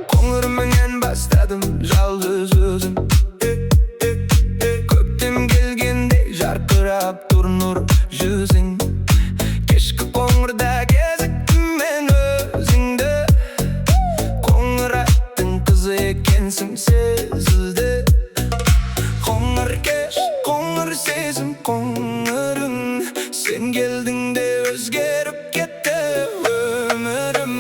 Koңырменен бастадым жалғыз өзім. Көктем келгенде жарқырап тұр нұр жүзің. Кешкі қоңырда кезіктім мен өзіңді. Қоңыр аттың қызы екенсің сезілді. Қоңыр кеш, қоңыр сезім, қоңырың. Сен келдің де өзгеріп кетті өмірім.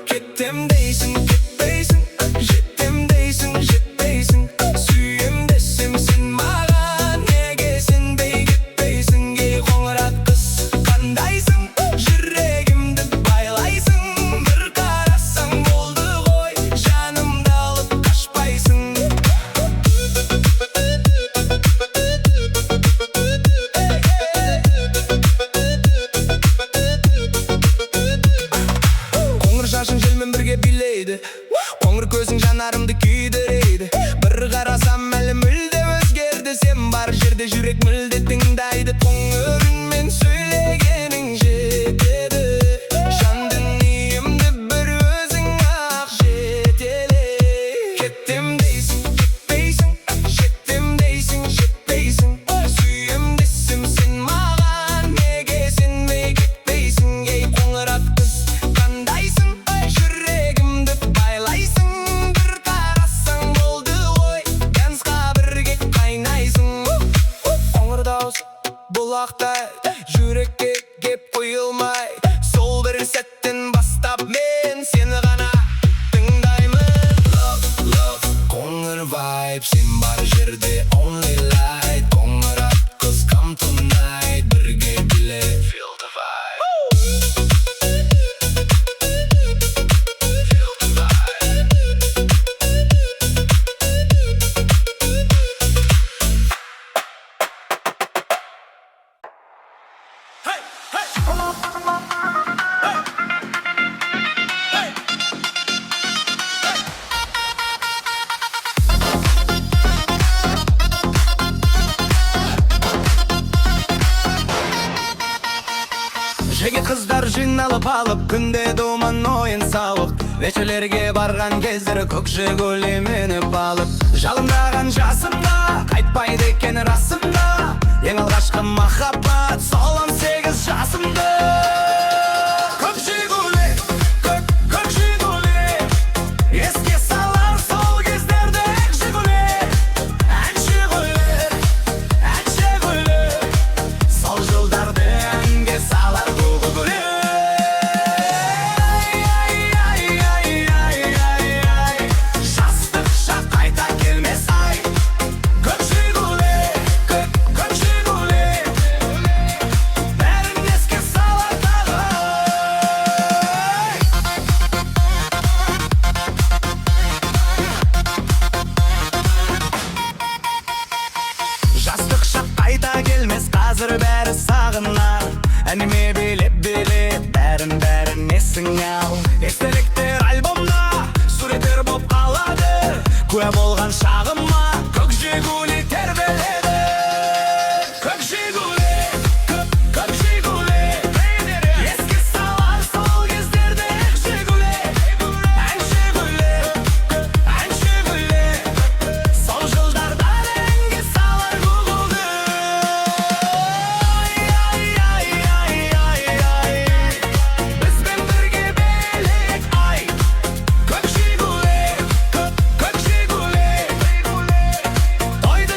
Кетем дейсің, кетпейсің, жетем дейсің, жетпейсің. Сүйем десем сен маған неге сенбей кетпейсің? Ей қоңыр ат қыз қандайсың, жүрегімді байлайсың. Bir қарасаң болды ғой, жанымды алып қашпайсың. Қоңыр шашың желмен бірге билейді, қоңыр көзің жанарымды күйдірейді. Bir қарасам әлі мүлде өзгерді, сен бар жерде жүрек мүлде тыңдайды. Қоңырыңмен сөйлегенің жетеді, жан дүниемді бір өзің ақ жетелей. Кетем дейсің, кетпейсің, жетем дейсің, жетпейсің. Сүйем десем сен маған неге сенбей кетпейсің? Ей қоңыр ат қыз қандайсың, жүрегімді байлайсың. Bir қарасаң болды ғой, дәнсқа бірге қайнайсың. Қоңыр дауыс бұлақтай жүрекке кеп құйылмай, сол бір сәттен бастап мен сені ғана тыңдаймын. Love, love, қоңыр vibe, сен бар жерде only light. Қоңыр ат қыз come tonight, бірге биле feel the vibe. Feel the vibe. Hey, hey. Жеге қыздар жиналып алып, күнде думан ойын сауық. Вечерлерге барған кездері көкшекөлге мініп алып, жалындаған жасымда қайтпайды екен расымда. Ең алғашқы махаббат сол 18 жасымда. Көкшекөле, көкшекөле, еске салар сол кездерді Әкшекөле. Әкшекөле, сол жылдарды әнге салар көкшекөле. Жастық шақ қайта келмес ай. Көкшекөле, көкшекөле, бәрін еске салар тағы. Жастық шақ қайта келмес, қазір бәрі сағынар. Әніме билеп бәрін есің ал. Естеліктер альбомда суреттер боп қалады. Куә болған шағыма көкшекөле тербеледі. Көкшекөле, көкшекөле, еске салар сол кездерді Әкшекөле. Әкшекөле, сол жылдардан әнге салар көкшекөле. Бізбен бірге билейік ай. Көкшекөле, көкшекөле, тойды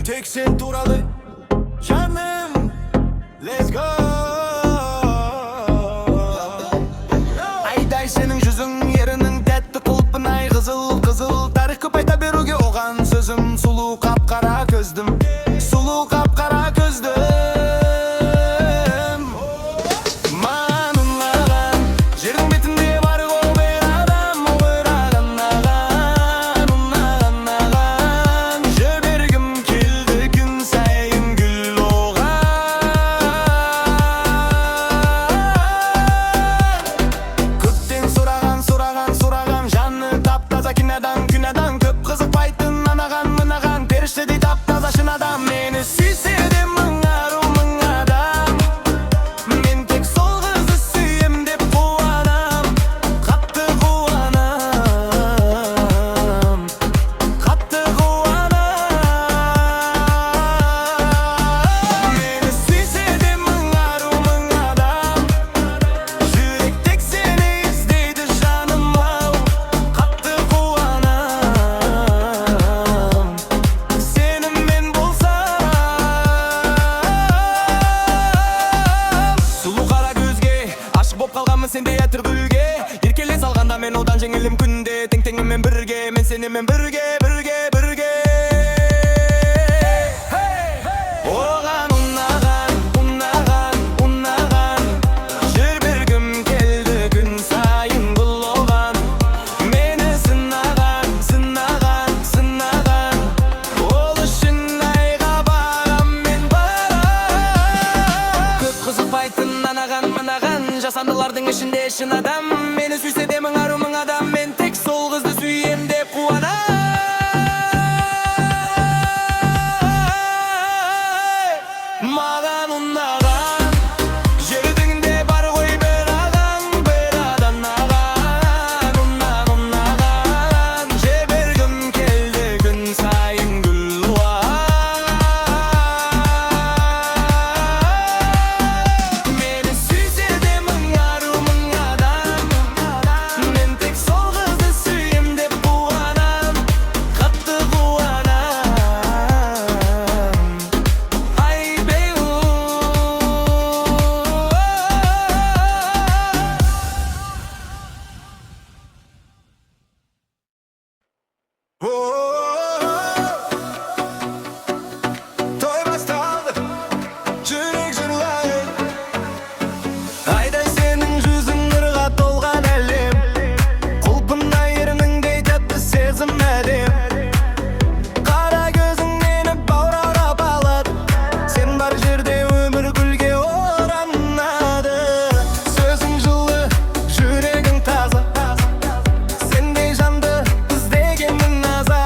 tek sen turalı canım. Let's go. Ayday senin yüzün yerinin tәтті құлпын ай қызыл қызыл тарих көп айта беруге оған сөзім сұлу қап-қара көздім сұлу қап-қара көздім маған ұнаған жердің бетінде бар ғой бір адам ойраған ұнаған жібергім келді күн сайын гүл оған көптен сұраған жаны тап-таза күнәдан көп қызықпайтын анаған періштедей тап-таза шын адам мені сүйсе де мың ару мың адам мен тек сол қызды сүйем деп қуанам қатты қуанам мені сүйсе де мың ару мың адам жүрек тек сені іздейді жаным ау қатты қуанам сеніммен болсам сұлу қара көзге ашық боп қалғанмын сендей әтір гүлге еркелей салғанда мен одан жеңілем күнде тең-теңіммен бірге мен сенімен бірге оған ұнаған жыр бергім келді күн сайын бұл оған мені сынаған ол үшін айға барам мен барам көп қызықпайтын анаған жасандылардың ішінде шын адам мені сүйсе де мың ару мың адам мен тек сол қызды сүйем деп қуанам маған ұнаған жердің бар ғой бір адам ұнаған жібергім келді күн сайын гүл оған мені сүйсе де мың ару мың адам мен тек сол қызды сүйем деп қуанам қатты қуанам ай беу той басталды жүрек жырлайды айдай сенің жүзің нұрға толған әлем құлпында ерніңдей тәтті сезім әлем қара көзің мені баурап алады сен бар жерде өмір гүлге оранады сөзің жылы жүрегің таза сендей жанды іздегенмін аза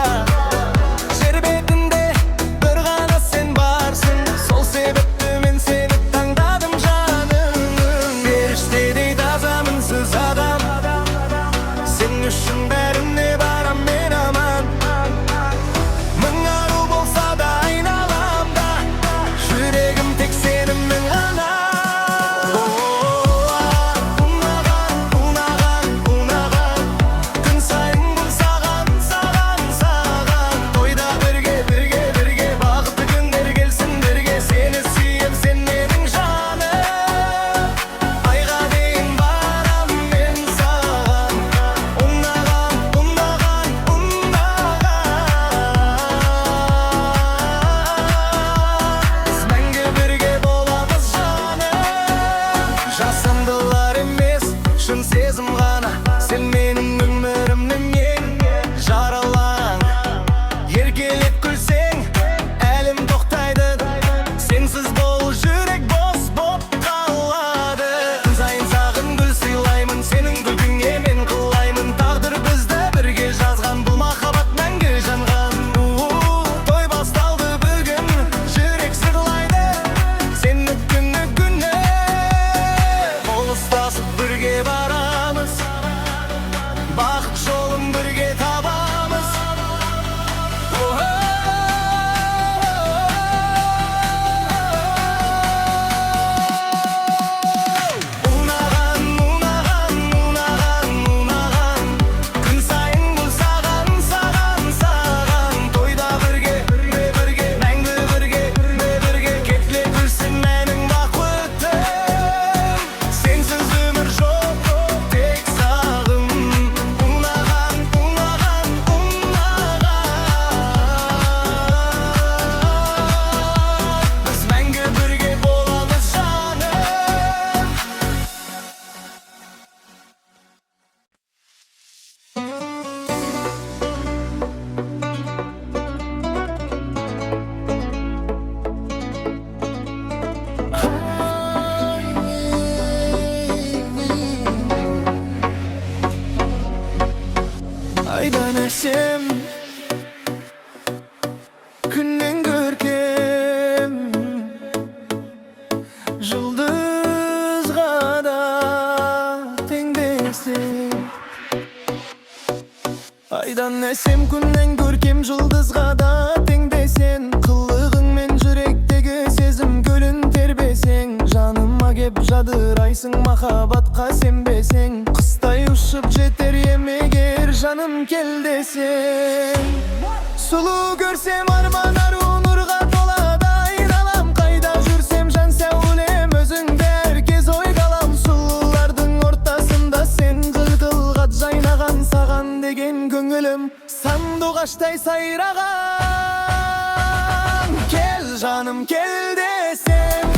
aydan eşim Günden görkem Yıldızga da tengdesin Aydan eşim günden görkem Yıldızga da tengdesin Kıllığın men yürektegi sezim gölün terbesen Janıma kep jadıraysın mahabatka senbesen Kыстay uşup jeter yemeger janım kel desen Sulu görsem arman aru nurga tolada aynalam Kayda jursem jan sevulem özüngde herkes oygalam Sululardın ortasında sen gıgılgat jaynagan Sagan degen köngülüm sandoğaçtay sayragan Kel janım kel desem